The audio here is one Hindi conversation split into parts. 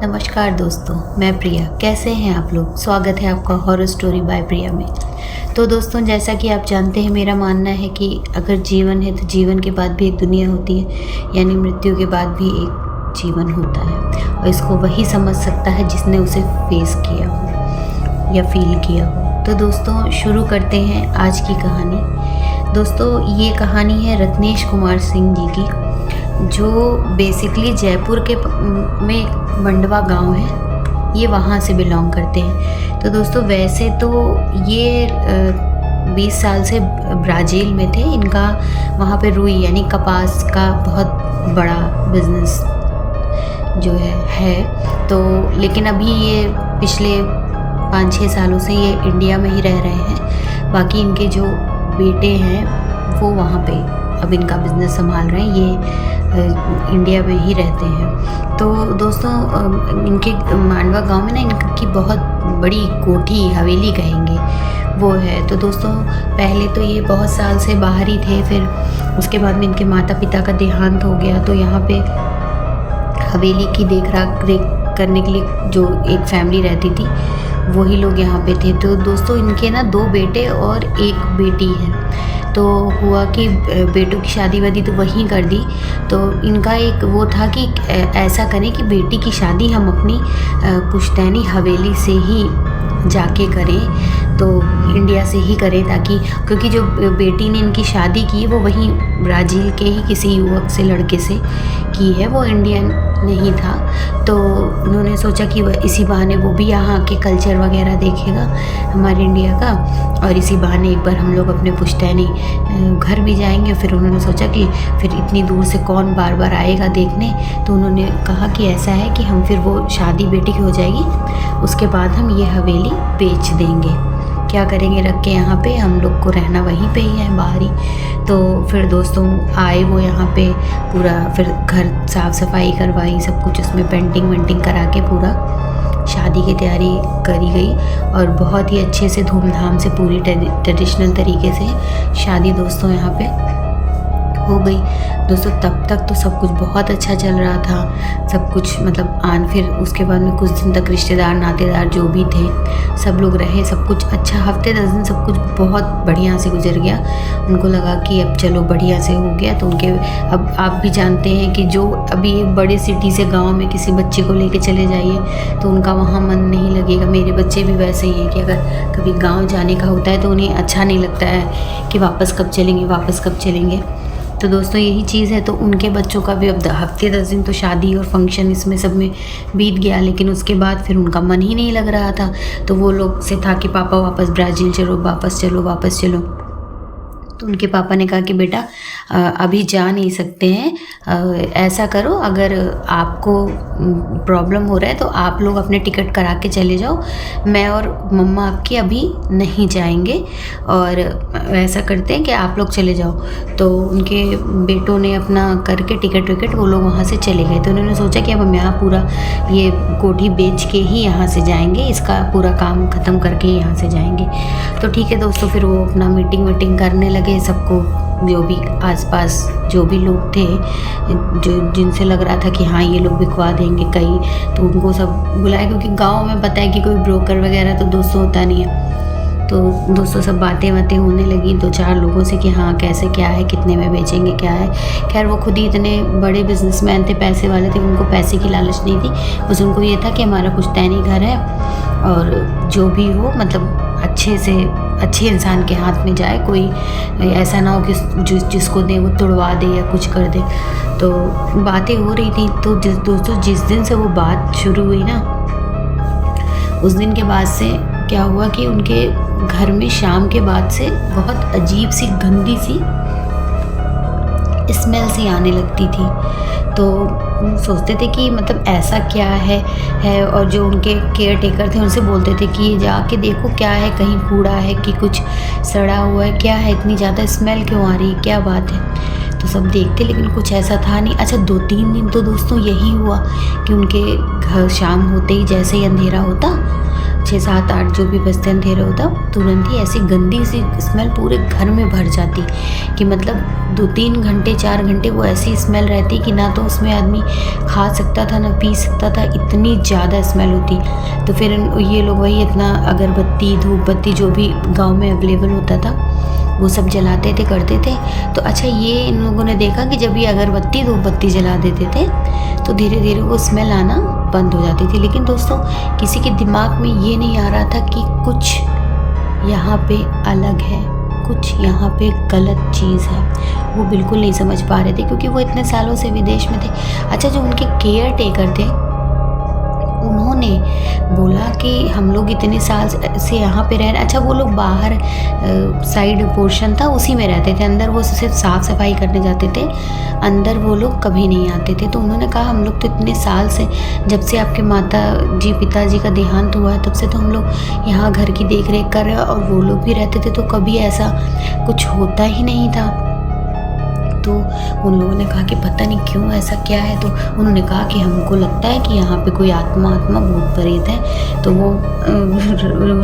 नमस्कार दोस्तों, मैं प्रिया। कैसे हैं आप लोग? स्वागत है आपका हॉरर स्टोरी बाय प्रिया में। तो दोस्तों, जैसा कि आप जानते हैं, मेरा मानना है कि अगर जीवन है तो जीवन के बाद भी एक दुनिया होती है, यानी मृत्यु के बाद भी एक जीवन होता है। और इसको वही समझ सकता है जिसने उसे फेस किया हो या फील किया हो। तो दोस्तों, शुरू करते हैं आज की कहानी। दोस्तों, ये कहानी है रत्नेश कुमार सिंह जी की, जो बेसिकली जयपुर के में मंडवा गांव है, ये वहाँ से बिलोंग करते हैं। तो दोस्तों, वैसे तो ये 20 साल से ब्राज़ील में थे। इनका वहाँ पे रुई यानी कपास का बहुत बड़ा बिजनेस जो है तो लेकिन अभी ये पिछले 5-6 सालों से ये इंडिया में ही रह रहे हैं। बाकी इनके जो बेटे हैं वो वहाँ पे अब इनका बिज़नेस संभाल रहे हैं। ये इंडिया में ही रहते हैं। तो दोस्तों, इनके मांडवा गांव में ना इनकी बहुत बड़ी कोठी हवेली कहेंगे वो है। तो दोस्तों, पहले तो ये बहुत साल से बाहर ही थे, फिर उसके बाद में इनके माता पिता का देहांत हो गया। तो यहाँ पे हवेली की देख करने के लिए जो एक फैमिली रहती थी, वही लोग यहाँ पे थे। तो दोस्तों, इनके ना 2 बेटे और 1 बेटी है। तो हुआ कि बेटों की शादी वादी तो वहीं कर दी। तो इनका एक वो था कि ऐसा करें कि बेटी की शादी हम अपनी पुश्तैनी हवेली से ही जाके करें, तो इंडिया से ही करें, ताकि क्योंकि जो बेटी ने इनकी शादी की वो वहीं ब्राज़ील के ही किसी युवक से, लड़के से की है, वो इंडियन नहीं था। तो उन्होंने सोचा कि इसी बहाने वो भी यहाँ के कल्चर वगैरह देखेगा हमारे इंडिया का, और इसी बहाने एक बार हम लोग अपने पुश्तैनी घर भी जाएंगे। फिर उन्होंने सोचा कि फिर इतनी दूर से कौन बार बार आएगा देखने। तो उन्होंने कहा कि ऐसा है कि हम फिर वो शादी बेटी की हो जाएगी, उसके बाद हम ये हवेली बेच देंगे। क्या करेंगे रख के यहाँ पे, हम लोग को रहना वहीं पे ही है, बाहर ही। तो फिर दोस्तों आए वो यहाँ पे, पूरा फिर घर साफ़ सफाई करवाई, सब कुछ उसमें पेंटिंग वेंटिंग करा के पूरा शादी की तैयारी करी गई। और बहुत ही अच्छे से धूमधाम से पूरी ट्रेडिशनल तरीके से शादी दोस्तों यहाँ पे हो गई। दोस्तों, तब तक तो सब कुछ बहुत अच्छा चल रहा था, सब कुछ मतलब फिर उसके बाद में कुछ दिन तक रिश्तेदार नातेदार जो भी थे सब लोग रहे, सब कुछ अच्छा, हफ्ते 10 दिन सब कुछ बहुत बढ़िया से गुजर गया। उनको लगा कि अब चलो बढ़िया से हो गया। तो उनके अब आप भी जानते हैं कि जो अभी एक बड़े सिटी से गांव में किसी बच्चे को लेके चले जाइए तो उनका वहाँ मन नहीं लगेगा। मेरे बच्चे भी वैसे ही हैं कि अगर कभी गाँव जाने का होता है तो उन्हें अच्छा नहीं लगता है कि वापस कब चलेंगे। तो दोस्तों, यही चीज़ है। तो उनके बच्चों का भी अब हफ्ते 10 दिन तो शादी और फंक्शन इसमें सब में बीत गया, लेकिन उसके बाद फिर उनका मन ही नहीं लग रहा था। तो वो लोग से था कि पापा वापस ब्राज़ील चलो, वापस चलो। तो उनके पापा ने कहा कि बेटा अभी जा नहीं सकते हैं, ऐसा करो, अगर आपको प्रॉब्लम हो रहा है तो आप लोग अपने टिकट करा के चले जाओ, मैं और मम्मा आपकी अभी नहीं जाएंगे, और ऐसा करते हैं कि आप लोग चले जाओ। तो उनके बेटों ने अपना करके टिकट विकट वो लोग वहाँ से चले गए। तो उन्होंने सोचा कि अब हम यहाँ पूरा ये कोठी बेच के ही यहाँ से जाएंगे, इसका पूरा काम ख़त्म करके ही यहाँ से जाएंगे। तो ठीक है दोस्तों, फिर वो अपना मीटिंग करने लगे। सबको, जो भी आसपास जो भी लोग थे, जो जिनसे लग रहा था कि हाँ ये लोग बिकवा देंगे कहीं, तो उनको सब बुलाया, क्योंकि गांव में पता है कि कोई ब्रोकर वगैरह तो दोस्तों होता नहीं है। तो दोस्तों सब बातें होने लगी 2-4 लोगों से कि हाँ कैसे क्या है, कितने में बेचेंगे, क्या है। खैर वो खुद ही इतने बड़े बिजनेसमैन थे, पैसे वाले थे, उनको पैसे की लालच नहीं थी। बस उनको ये था कि हमारा पुश्तैनी घर है और जो भी हो मतलब अच्छे इंसान के हाथ में जाए, कोई ऐसा ना हो कि जिसको दे वो तुड़वा दे या कुछ कर दे। तो बातें हो रही थी। तो दोस्तों, जिस दिन से वो बात शुरू हुई ना, उस दिन के बाद से क्या हुआ कि उनके घर में शाम के बाद से बहुत अजीब सी गंदी सी स्मेल सी आने लगती थी। तो सोचते थे कि मतलब ऐसा क्या है। और जो उनके केयर टेकर थे उनसे बोलते थे कि ये जाके देखो क्या है, कहीं कूड़ा है कि कुछ सड़ा हुआ है, क्या है, इतनी ज़्यादा स्मेल क्यों आ रही है, क्या बात है। तो सब देखते, लेकिन कुछ ऐसा था नहीं। अच्छा, 2-3 दिन तो दोस्तों यही हुआ कि उनके घर शाम होते ही, जैसे ही अंधेरा होता, 6-7-8 जो भी बजते अंधेरा होता, तुरंत ही ऐसी गंदी सी स्मेल पूरे घर में भर जाती कि मतलब 2-3 घंटे 4 घंटे वो ऐसी स्मेल रहती कि ना तो उसमें आदमी खा सकता था ना पी सकता था, इतनी ज़्यादा स्मेल होती। तो फिर ये लोग वही इतना अगरबत्ती धूप बत्ती जो भी गाँव में अवेलेबल होता था वो सब जलाते थे करते थे। तो अच्छा ये इन लोगों ने देखा कि जब ये अगरबत्ती धूप बत्ती जला देते थे तो धीरे धीरे वो स्मेल आना बंद हो जाती थी। लेकिन दोस्तों किसी के दिमाग में ये नहीं आ रहा था कि कुछ यहाँ पे अलग है, कुछ यहाँ पे गलत चीज़ है। वो बिल्कुल नहीं समझ पा रहे थे क्योंकि वो इतने सालों से विदेश में थे। अच्छा जो उनके केयर टेकर थे उन्होंने बोला कि हम लोग इतने साल से यहाँ पे रह रहे। अच्छा वो लोग बाहर साइड पोर्शन था उसी में रहते थे, अंदर वो सिर्फ साफ़ सफाई करने जाते थे, अंदर वो लोग कभी नहीं आते थे। तो उन्होंने कहा हम लोग तो इतने साल से, जब से आपके माता जी पिताजी का देहांत हुआ है तब से तो हम लोग यहाँ घर की देख रेख कर रहे हैं और वो लोग भी रहते थे, तो कभी ऐसा कुछ होता ही नहीं था। तो उन लोगों ने कहा कि पता नहीं क्यों ऐसा क्या है। तो उन्होंने कहा कि हमको लगता है कि यहाँ पे कोई आत्मा भूत प्रेत है। तो वो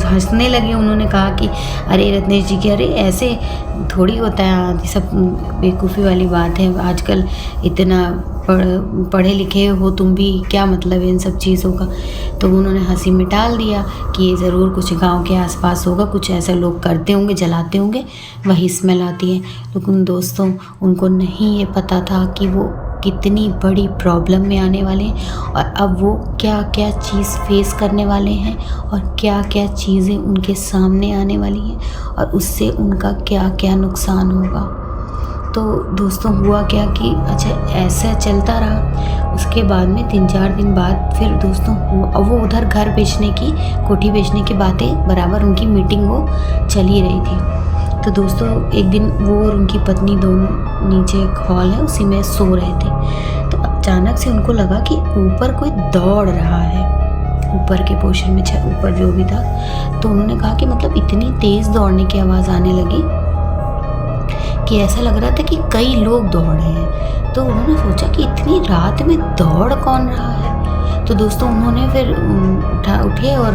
हंसने लगे। उन्होंने कहा कि अरे रत्नेश जी की, अरे ऐसे थोड़ी होता है, सब बेवकूफ़ी वाली बात है, आजकल इतना पढ़े लिखे हो तुम भी, क्या मतलब है इन सब चीज़ों का। तो उन्होंने हंसी में टाल दिया कि ये ज़रूर कुछ गांव के आसपास होगा, कुछ ऐसा लोग करते होंगे, जलाते होंगे, वही स्मेल आती है। लेकिन दोस्तों उनको नहीं ये पता था कि वो कितनी बड़ी प्रॉब्लम में आने वाले हैं और अब वो क्या क्या चीज़ फेस करने वाले हैं और क्या क्या चीज़ें उनके सामने आने वाली हैं और उससे उनका क्या क्या नुकसान होगा। तो दोस्तों हुआ क्या कि अच्छा ऐसा चलता रहा। उसके बाद में 3-4 दिन बाद फिर दोस्तों हुआ, वो उधर घर बेचने की, कोठी बेचने की बातें बराबर उनकी मीटिंग वो चल ही रही थी। तो दोस्तों एक दिन वो और उनकी पत्नी दोनों नीचे एक हॉल है उसी में सो रहे थे। तो अचानक से उनको लगा कि ऊपर कोई दौड़ रहा है, ऊपर के पोर्शन में ऊपर जो भी था। तो उन्होंने कहा कि मतलब इतनी तेज़ दौड़ने की आवाज़ आने लगी कि ऐसा लग रहा था कि कई लोग दौड़ रहे हैं। तो उन्होंने सोचा कि इतनी रात में दौड़ कौन रहा है। तो दोस्तों उन्होंने फिर उठे और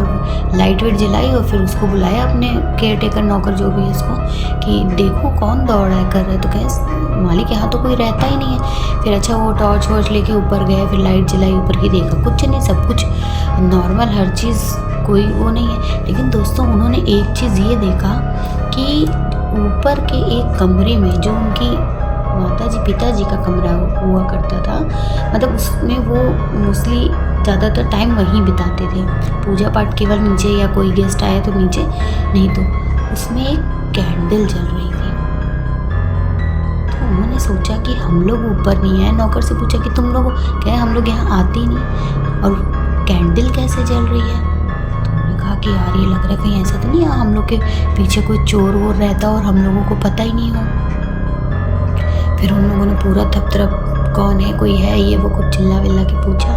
लाइट वेट जलाई और फिर उसको बुलाया, अपने केयर टेकर नौकर जो भी है उसको, कि देखो कौन दौड़ रहा है कर रहा है। तो कहे मालिक यहाँ तो कोई रहता ही नहीं है। फिर अच्छा वो टॉर्च वॉर्च लेके ऊपर गए, फिर लाइट जलाई, ऊपर की देखा कुछ नहीं, सब कुछ नॉर्मल, हर चीज़ कोई वो नहीं है। लेकिन दोस्तों उन्होंने एक चीज़ ये देखा कि ऊपर के एक कमरे में, जो उनकी माताजी पिताजी का कमरा हुआ करता था, मतलब उसमें वो मोस्टली ज़्यादातर टाइम वहीं बिताते थे, पूजा पाठ केवल नीचे या कोई गेस्ट आया तो नीचे, नहीं तो उसमें एक कैंडल जल रही थी। तो उन्होंने सोचा कि हम लोग ऊपर नहीं आए, नौकर से पूछा कि तुम लोग क्या, हम लोग यहाँ आते ही नहीं और कैंडल कैसे जल रही है। कहा कि यार ये लग रहा है कहीं ऐसा तो नहीं हम लोग के पीछे कोई चोर वोर रहता और हम लोगों को पता ही नहीं हो। फिर उन लोगों ने पूरा थपथप कौन है, कोई है ये वो, कुछ चिल्ला विल्ला के पूछा।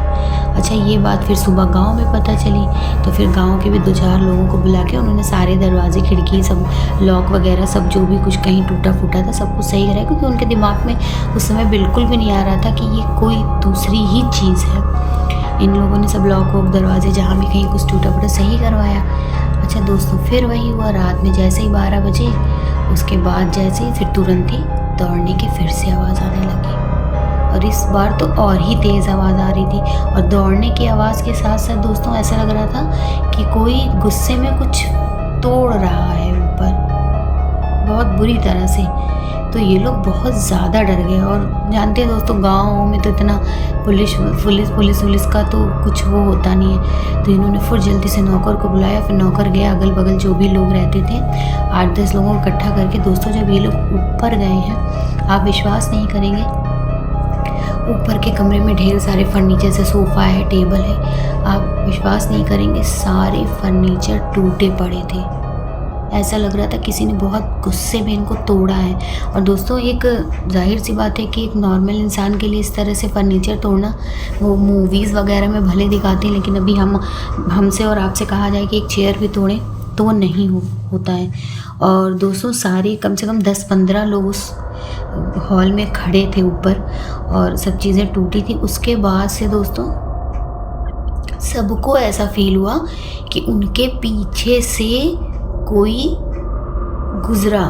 अच्छा ये बात फिर सुबह गांव में पता चली। तो फिर गांव के भी 2-4 लोगों को बुला के उन्होंने सारे दरवाजे खिड़की सब लॉक वगैरह सब जो भी कुछ कहीं टूटा फूटा था सब कुछ सही कराया, क्योंकि उनके दिमाग में उस समय बिल्कुल भी नहीं आ रहा था कि ये कोई दूसरी ही चीज़ है। इन लोगों ने सब लॉक वॉक दरवाजे जहाँ भी कहीं कुछ टूटा फूटा सही करवाया। अच्छा दोस्तों फिर वही हुआ, रात में जैसे ही 12 बजे, उसके बाद जैसे ही फिर तुरंत ही दौड़ने की फिर से आवाज़ आने लगी और इस बार तो और ही तेज़ आवाज़ आ रही थी। और दौड़ने की आवाज़ के साथ साथ दोस्तों ऐसा लग रहा था कि कोई गुस्से में कुछ तोड़ रहा है ऊपर, बहुत बुरी तरह से। तो ये लोग बहुत ज़्यादा डर गए। और जानते हैं दोस्तों गाँव में तो इतना पुलिस का तो कुछ वो होता नहीं है। तो इन्होंने फिर जल्दी से नौकर को बुलाया। फिर नौकर गया, अगल बगल जो भी लोग रहते थे 8-10 लोगों को इकट्ठा करके। दोस्तों जब ये लोग ऊपर गए हैं, आप विश्वास नहीं करेंगे, ऊपर के कमरे में ढेर सारे फर्नीचर, से सोफ़ा है, टेबल है, आप विश्वास नहीं करेंगे सारे फर्नीचर टूटे पड़े थे। ऐसा लग रहा था किसी ने बहुत गुस्से में इनको तोड़ा है। और दोस्तों एक जाहिर सी बात है कि एक नॉर्मल इंसान के लिए इस तरह से फर्नीचर तोड़ना वो मूवीज़ वगैरह में भले दिखाते हैं, लेकिन अभी हमसे और आपसे कहा जाए कि एक चेयर भी तोड़ें तो वो नहीं होता है। और दोस्तों सारे कम से कम 10-15 लोग उस हॉल में खड़े थे ऊपर और सब चीज़ें टूटी थी। उसके बाद से दोस्तों सबको ऐसा फील हुआ कि उनके पीछे से कोई गुजरा,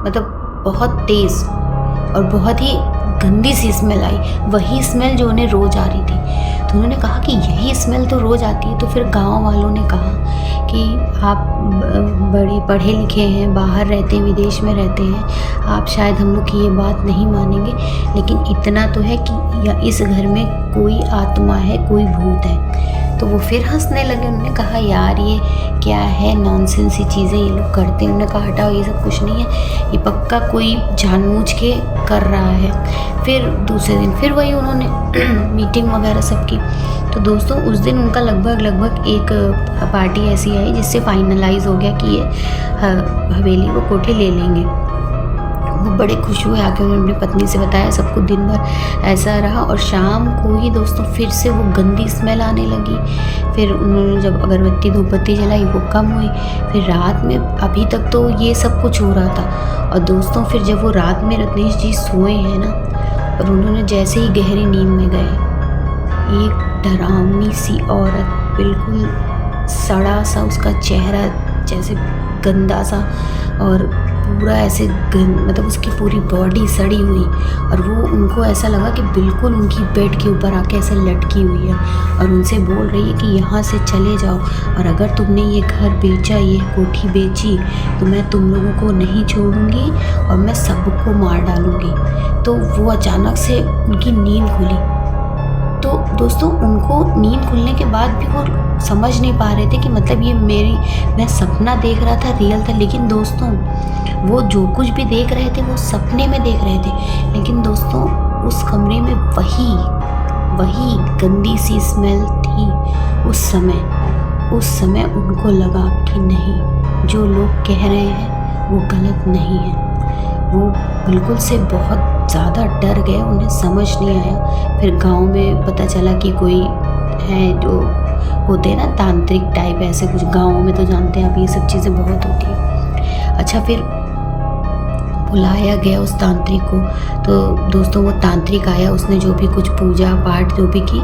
मतलब बहुत तेज़ और बहुत ही गंदी सी स्मेल आई, वही स्मेल जो उन्हें रोज़ आ रही थी। तो उन्होंने कहा कि यही स्मेल तो रोज़ आती है। तो फिर गांव वालों ने कहा कि आप बड़े पढ़े लिखे हैं, बाहर रहते हैं, विदेश में रहते हैं, आप शायद हम लोग की ये बात नहीं मानेंगे, लेकिन इतना तो है कि या इस घर में कोई आत्मा है, कोई भूत है। तो वो फिर हंसने लगे। उन्होंने कहा यार ये क्या है, नॉनसेंस सी चीज़ें ये लोग करते हैं। उन्होंने कहा हटाओ, ये सब कुछ नहीं है, ये पक्का कोई जानबूझ के कर रहा है। फिर दूसरे दिन फिर वही उन्होंने मीटिंग वगैरह सब की। तो दोस्तों उस दिन उनका लगभग एक पार्टी ऐसी आई जिससे फाइनलाइज हो गया कि ये हवेली वो कोठी ले लेंगे। वो बड़े खुश हुए, आके उन्होंने अपनी पत्नी से बताया। सबको दिन भर ऐसा रहा और शाम को ही दोस्तों फिर से वो गंदी स्मेल आने लगी। फिर उन्होंने जब अगरबत्ती धूपबत्ती जलाई वो कम हुई। फिर रात में अभी तक तो ये सब कुछ हो रहा था। और दोस्तों फिर जब वो रात में रत्नेश जी सोए हैं ना, और उन्होंने जैसे ही गहरी नींद में गए, एक डरावनी सी औरत, बिल्कुल सड़ा सा उसका चेहरा, जैसे गंदा सा, और पूरा ऐसे मतलब उसकी पूरी बॉडी सड़ी हुई, और वो उनको ऐसा लगा कि बिल्कुल उनकी बेड के ऊपर आके ऐसे लटकी हुई है और उनसे बोल रही है कि यहाँ से चले जाओ, और अगर तुमने ये घर बेचा, ये कोठी बेची, तो मैं तुम लोगों को नहीं छोड़ूंगी और मैं सबको मार डालूंगी। तो वो अचानक से उनकी नींद खुली। तो दोस्तों उनको नींद खुलने के बाद भी वो समझ नहीं पा रहे थे कि मतलब ये मैं सपना देख रहा था, रियल था। लेकिन दोस्तों वो जो कुछ भी देख रहे थे वो सपने में देख रहे थे। लेकिन दोस्तों उस कमरे में वही गंदी सी स्मेल थी। उस समय उनको लगा कि नहीं, जो लोग कह रहे हैं वो गलत नहीं है। वो बिल्कुल से बहुत ज़्यादा डर गए, उन्हें समझ नहीं आया। फिर गांव में पता चला कि कोई है जो होते हैं ना तांत्रिक टाइप, ऐसे कुछ गाँव में तो जानते हैं आप, ये सब चीज़ें बहुत होती हैं। अच्छा, फिर बुलाया गया उस तांत्रिक को। तो दोस्तों वो तांत्रिक आया, उसने जो भी कुछ पूजा पाठ जो भी की,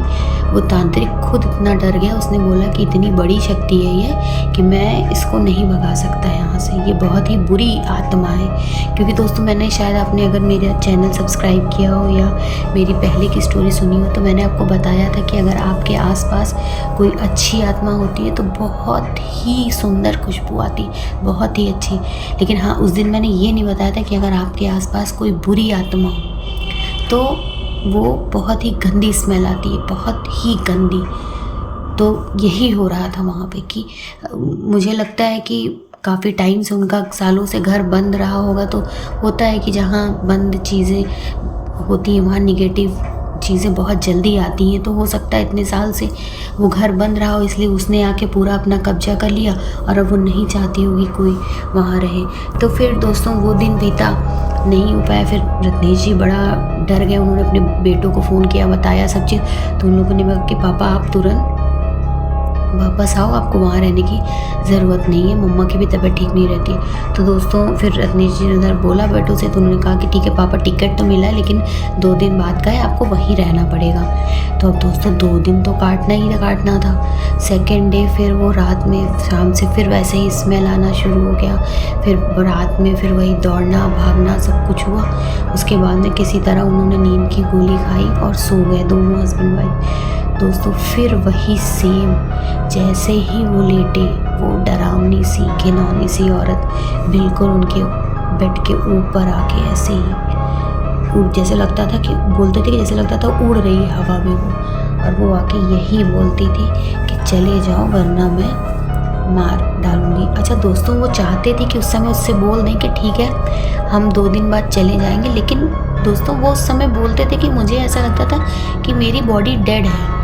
वो तांत्रिक खुद इतना डर गया, उसने बोला कि इतनी बड़ी शक्ति है ये कि मैं इसको नहीं भगा सकता यहाँ से, ये बहुत ही बुरी आत्मा है। क्योंकि दोस्तों मैंने शायद आपने अगर मेरा चैनल सब्सक्राइब किया हो या मेरी पहले की स्टोरी सुनी हो, तो मैंने आपको बताया था कि अगर आपके आसपास कोई अच्छी आत्मा होती है तो बहुत ही सुंदर खुशबू आती, बहुत ही अच्छी। लेकिन हाँ, उस दिन मैंने ये नहीं बताया था कि अगर आपके आसपास कोई बुरी आत्मा हो तो वो बहुत ही गंदी स्मेल आती है, बहुत ही गंदी। तो यही हो रहा था वहाँ पे कि मुझे लगता है कि काफ़ी टाइम से उनका, सालों से घर बंद रहा होगा। तो होता है कि जहाँ बंद चीज़ें होती हैं वहाँ निगेटिव चीज़ें बहुत जल्दी आती हैं। तो हो सकता है इतने साल से वो घर बंद रहा हो, इसलिए उसने आके पूरा अपना कब्जा कर लिया और अब वो नहीं चाहती होगी कोई वहाँ रहे। तो फिर दोस्तों वो दिन बीता, नहीं हो पाया। फिर रत्नेश जी बड़ा डर गए, उन्होंने अपने बेटों को फ़ोन किया, बताया सब चीज़। तो उन लोगों ने कहा कि पापा आप तुरंत वापस आओ, आपको वहाँ रहने की ज़रूरत नहीं है, मम्मा की भी तबीयत ठीक नहीं रहती। तो दोस्तों फिर रत्नेश जी ने उधर बोला बेटों से, तो उन्होंने कहा कि ठीक है पापा, टिकट तो मिला है लेकिन 2 दिन बाद का है, आपको वहीं रहना पड़ेगा। तो अब दोस्तों 2 दिन तो काटना था। सेकेंड डे फिर वो रात में, शाम से फिर वैसे ही स्मेल आना शुरू हो गया। फिर रात में फिर वही दौड़ना भागना सब कुछ हुआ। उसके बाद में किसी तरह उन्होंने नींद की गोली खाई और सो गए दोनों हस्बैंड वाइफ। दोस्तों फिर वही सेम, जैसे ही वो लेटे, वो डरावनी सी घिनौनी सी औरत बिल्कुल उनके बेड के ऊपर आके ऐसे ही जैसे लगता था कि बोलते थे कि जैसे लगता था उड़ रही है हवा में वो, और वो आके यही बोलती थी कि चले जाओ वरना मैं मार डालूंगी। अच्छा दोस्तों वो चाहते थे कि उस समय उससे बोल दें कि ठीक है हम 2 दिन बाद चले जाएंगे, लेकिन दोस्तों वो उस समय बोलते थे कि मुझे ऐसा लगता था कि मेरी बॉडी डेड है,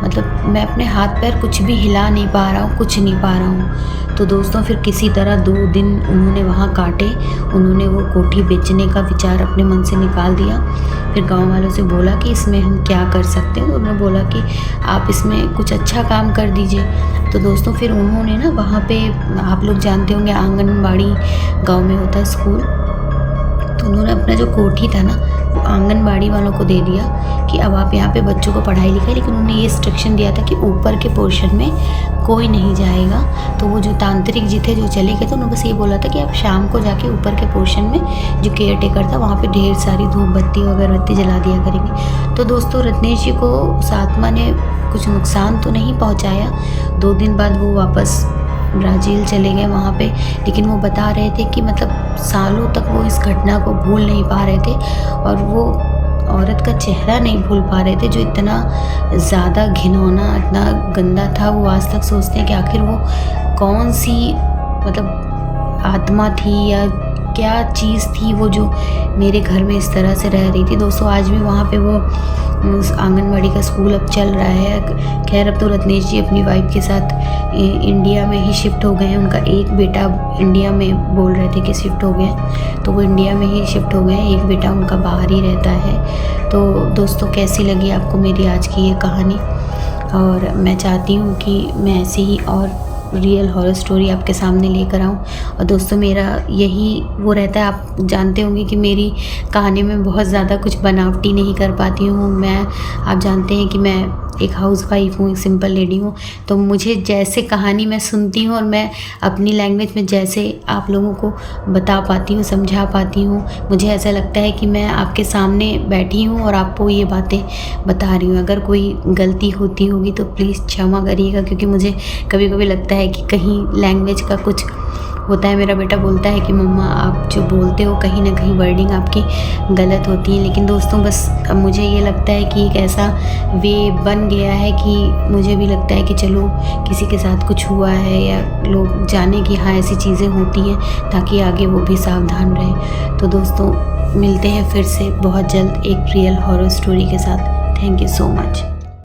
मतलब मैं अपने हाथ पैर कुछ भी हिला नहीं पा रहा हूँ, कुछ नहीं पा रहा हूँ। तो दोस्तों फिर किसी तरह 2 दिन उन्होंने वहाँ काटे। उन्होंने वो कोठी बेचने का विचार अपने मन से निकाल दिया। फिर गांव वालों से बोला कि इसमें हम क्या कर सकते हैं। तो उन्होंने बोला कि आप इसमें कुछ अच्छा काम कर दीजिए। तो दोस्तों फिर उन्होंने ना वहाँ पे, आप लोग जानते होंगे आंगनबाड़ी गाँव में होता है स्कूल, तो उन्होंने अपना जो कोठी था ना वो आंगनबाड़ी वालों को दे दिया कि अब आप यहाँ पे बच्चों को पढ़ाई लिखाई, लेकिन उन्होंने ये इंस्ट्रक्शन दिया था कि ऊपर के पोर्शन में कोई नहीं जाएगा। तो वो जो तांत्रिक जी थे जो चले गए थे, उन्होंने बस ये बोला था कि आप शाम को जाके ऊपर के पोर्शन में जो केयर टेकर था वहाँ पे ढेर सारी धूप बत्ती अगरबत्ती जला दिया करेंगे। तो दोस्तों रत्नेश जी को उस आत्मा ने कुछ नुकसान तो नहीं पहुँचाया। 2 दिन बाद वो वापस ब्राज़ील चले गए वहाँ पे, लेकिन वो बता रहे थे कि मतलब सालों तक वो इस घटना को भूल नहीं पा रहे थे और वो औरत का चेहरा नहीं भूल पा रहे थे जो इतना ज़्यादा घिनौना, इतना गंदा था। वो आज तक सोचते हैं कि आखिर वो कौन सी मतलब आत्मा थी या क्या चीज़ थी वो जो मेरे घर में इस तरह से रह रही थी। दोस्तों आज भी वहाँ पे वो उस आंगनबाड़ी का स्कूल अब चल रहा है। खैर अब तो रत्नेश जी अपनी वाइफ के साथ इंडिया में ही शिफ्ट हो गए हैं। उनका एक बेटा इंडिया में बोल रहे थे कि शिफ्ट हो गया, तो वो इंडिया में ही शिफ्ट हो गए हैं। एक बेटा उनका बाहर ही रहता है। तो दोस्तों कैसी लगी आपको मेरी आज की ये कहानी? और मैं चाहती हूँ कि मैं ऐसे ही और रियल हॉरर स्टोरी आपके सामने लेकर आऊँ। और दोस्तों मेरा यही वो रहता है, आप जानते होंगे कि मेरी कहानी में बहुत ज़्यादा कुछ बनावटी नहीं कर पाती हूँ मैं। आप जानते हैं कि मैं एक हाउसवाइफ हूँ, एक सिंपल लेडी हूँ। तो मुझे जैसे कहानी मैं सुनती हूँ और मैं अपनी लैंग्वेज में जैसे आप लोगों को बता पाती हूँ, समझा पाती हूँ, मुझे ऐसा लगता है कि मैं आपके सामने बैठी हूँ और आपको ये बातें बता रही हूँ। अगर कोई गलती होती होगी तो प्लीज़ क्षमा करिएगा, क्योंकि मुझे कभी कभी लगता है कि कहीं लैंग्वेज का कुछ होता है। मेरा बेटा बोलता है कि मम्मा आप जो बोलते हो कहीं ना कहीं वर्डिंग आपकी गलत होती है। लेकिन दोस्तों बस अब मुझे ये लगता है कि एक ऐसा वे बन गया है कि मुझे भी लगता है कि चलो किसी के साथ कुछ हुआ है या लोग जाने कि हाँ ऐसी चीज़ें होती हैं, ताकि आगे वो भी सावधान रहे। तो दोस्तों मिलते हैं फिर से बहुत जल्द एक रियल हॉरर स्टोरी के साथ। Thank you so much.